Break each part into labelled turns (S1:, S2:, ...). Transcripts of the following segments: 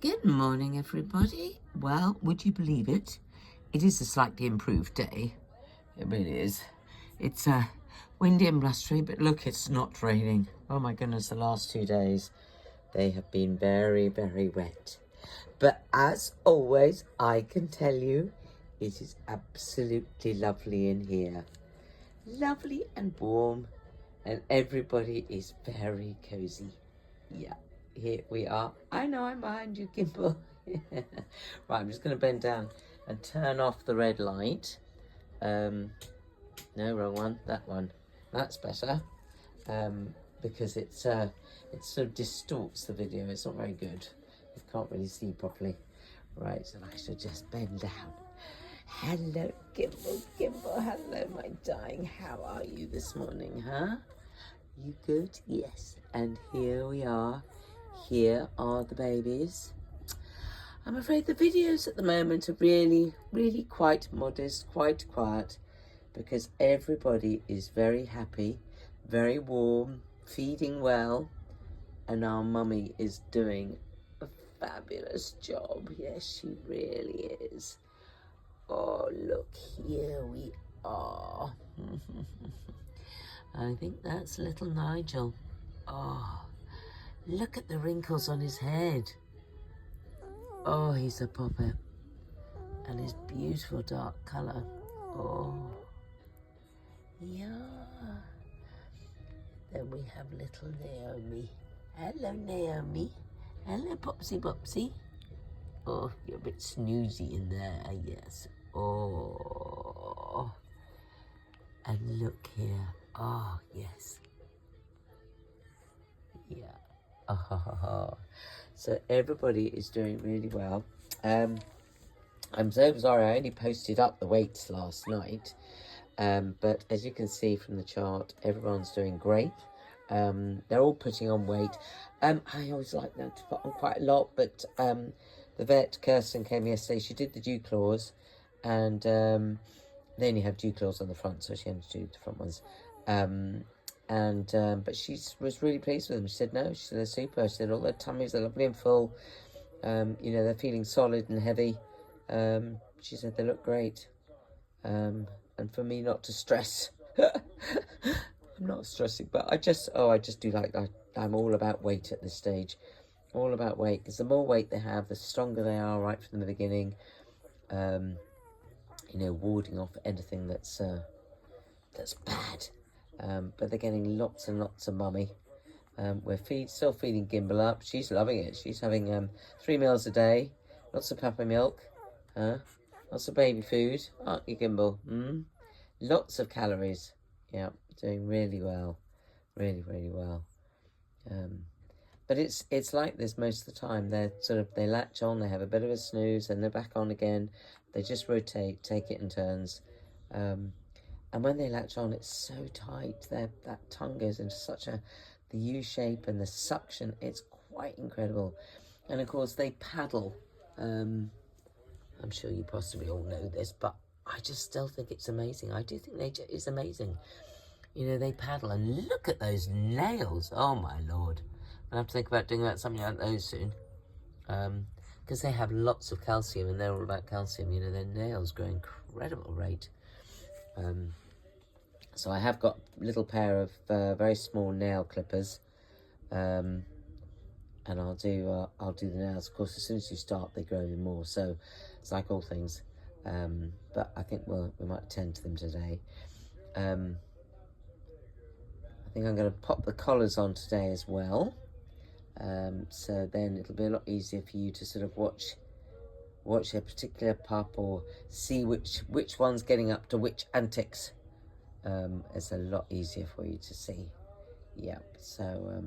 S1: Good morning, everybody. Well, would you believe it? It is a slightly improved day. It really is. It's windy and blustery, but look, it's not raining. Oh my goodness, the last 2 days, they have been very, very wet. But as always, I can tell you, it is absolutely lovely in here. Lovely and warm, and everybody is very cozy. Yeah. Here we are. I know I'm behind you, Gimbal. Right, I'm just going to bend down and turn off the red light. No, wrong one. That one. That's better. Because it sort of distorts the video. It's not very good. You can't really see properly. Right, so I should just bend down. Hello, Gimbal, Gimbal. Hello, my darling. How are you this morning, huh? You good? Yes. And here we are. Here are the babies. I'm afraid the videos at the moment are really, really quite modest, quite quiet, because everybody is very happy, very warm, feeding well, and our mummy is doing a fabulous job. Yes, she really is. Oh, look, here we are. I think that's little Nigel. Oh, look at the wrinkles on his head. Oh, he's a puppet. And his beautiful dark colour. Oh, yeah. Then we have little Naomi. Hello, Naomi. Hello, Popsy Popsy. Oh, you're a bit snoozy in there, yes. Oh. And look here. Oh, yes. Yeah. Oh. So everybody is doing really well. I'm so sorry, I only posted up the weights last night. But as you can see from the chart, everyone's doing great. They're all putting on weight. I always like them to put on quite a lot, but the vet, Kirsten, came yesterday. She did the dew claws, and they only have dew claws on the front, so she had to do the front ones. But she was really pleased with them. She said, no, she said, they're super. She said, all their tummies are lovely and full. You know, they're feeling solid and heavy. She said, they look great. And for me not to stress. I'm not stressing, but I just do like that. I'm all about weight at this stage. All about weight, because the more weight they have, the stronger they are right from the beginning. You know, warding off anything that's bad. But they're getting lots and lots of mummy. We're still feeding Gimbal up. She's loving it. She's having 3 meals a day, lots of papa milk, lots of baby food, aren't you, Gimbal? Lots of calories. Yeah, doing really well, really, really well. But it's like this most of the time. They latch on, they have a bit of a snooze, and they're back on again. They just rotate, take it in turns. And when they latch on, it's so tight. That tongue goes into the U shape, and the suction, it's quite incredible. And of course, they paddle. I'm sure you possibly all know this, but I just still think it's amazing. I do think nature is amazing. You know, they paddle, and look at those nails. Oh, my Lord. I'll have to think about doing something like those soon. Because they have lots of calcium, and they're all about calcium. You know, their nails grow incredible rate. So I have got a little pair of very small nail clippers, and I'll do the nails. Of course, as soon as you start, they grow even more. So it's like all things. But I think we might attend to them today. I think I'm going to pop the collars on today as well. So then it'll be a lot easier for you to sort of watch a particular pup, or see which one's getting up to which antics. It's a lot easier for you to see. Yep. So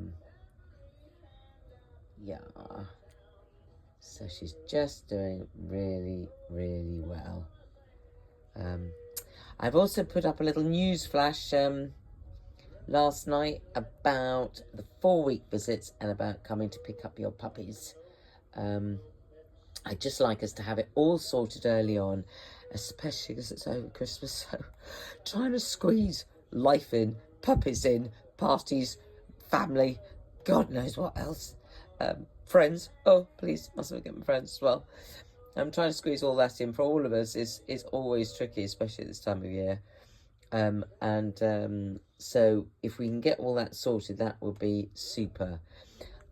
S1: yeah. So she's just doing really, really well. I've also put up a little news flash last night about the 4-week visits and about coming to pick up your puppies. I'd just like us to have it all sorted early on, especially because it's over Christmas. So trying to squeeze life in, puppies in, parties, family, God knows what else. friends. Oh, please, mustn't forget my friends as well. I'm trying to squeeze all that in for all of us is always tricky, especially at this time of year. So if we can get all that sorted, that would be super.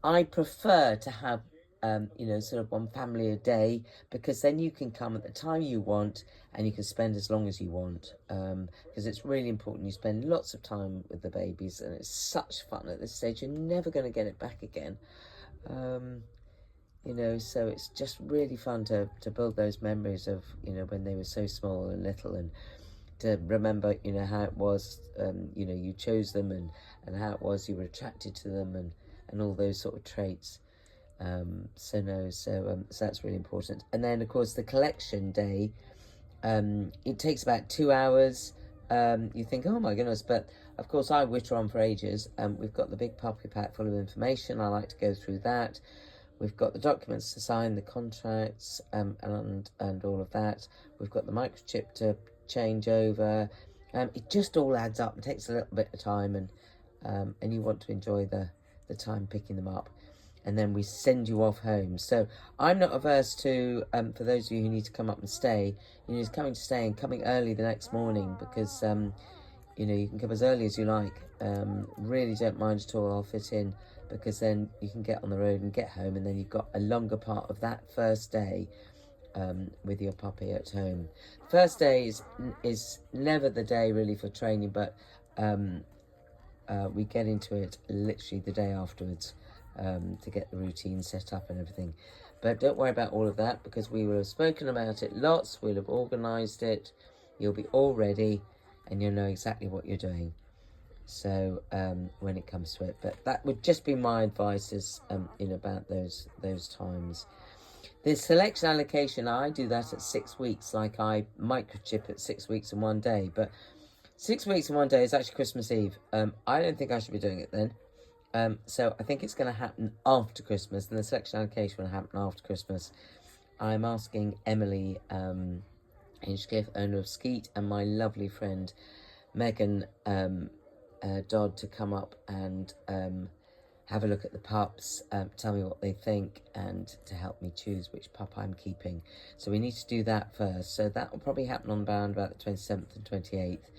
S1: I prefer to have, sort of one family a day, because then you can come at the time you want and you can spend as long as you want. Because it's really important you spend lots of time with the babies, and it's such fun at this stage. You're never going to get it back again. So it's just really fun to build those memories of, when they were so small and little, and to remember, how it was, you chose them, and how it was you were attracted to them, and all those sort of traits. So that's really important. And then, of course, the collection day, it takes about 2 hours. You think, oh my goodness, but of course I witter on for ages. We've got the big puppy pack full of information. I like to go through that. We've got the documents to sign, the contracts, and all of that. We've got the microchip to change over. It just all adds up and takes a little bit of time, and you want to enjoy the time picking them up. And then we send you off home. So I'm not averse to, for those of you who need to come up and stay, coming to stay and coming early the next morning, because, you can come as early as you like. Really don't mind at all. I'll fit in, because then you can get on the road and get home, and then you've got a longer part of that first day with your puppy at home. First day is never the day really for training, but we get into it literally the day afterwards to get the routine set up and everything. But don't worry about all of that, because we will have spoken about it lots. We'll have organised it. You'll be all ready, and you'll know exactly what you're doing. So when it comes to it, but that would just be my advice is about those times. The selection allocation, I do that at 6 weeks, like I microchip at 6 weeks and 1 day, but 6 weeks and 1 day is actually Christmas Eve. I don't think I should be doing it then. So I think it's going to happen after Christmas, and the selection allocation will happen after Christmas. I'm asking Emily Hinchcliffe, owner of Skeet, and my lovely friend Megan Dodd to come up and have a look at the pups, tell me what they think, and to help me choose which pup I'm keeping. So we need to do that first. So that will probably happen on around about the 27th and 28th.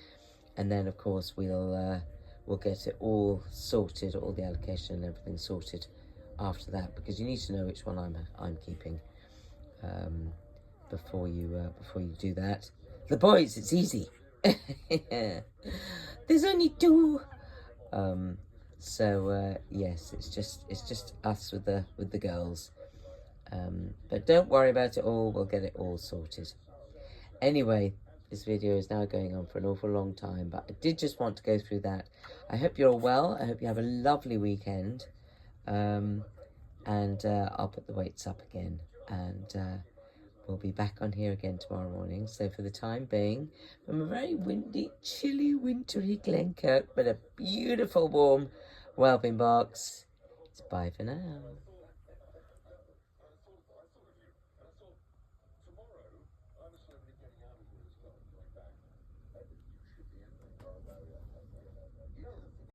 S1: And then, of course, we'll get it all sorted, all the allocation and everything sorted after that, because you need to know which one I'm keeping before you do that. The boys, it's easy. There's only 2. Yes, it's just us with the girls. But don't worry about it all. We'll get it all sorted. Anyway, this video is now going on for an awful long time, but I did just want to go through that. I hope you're all well. I hope you have a lovely weekend. And I'll put the weights up again, and we'll be back on here again tomorrow morning. So for the time being, from a very windy, chilly, wintry Glenkirk, but a beautiful, warm whelping box, it's bye for now.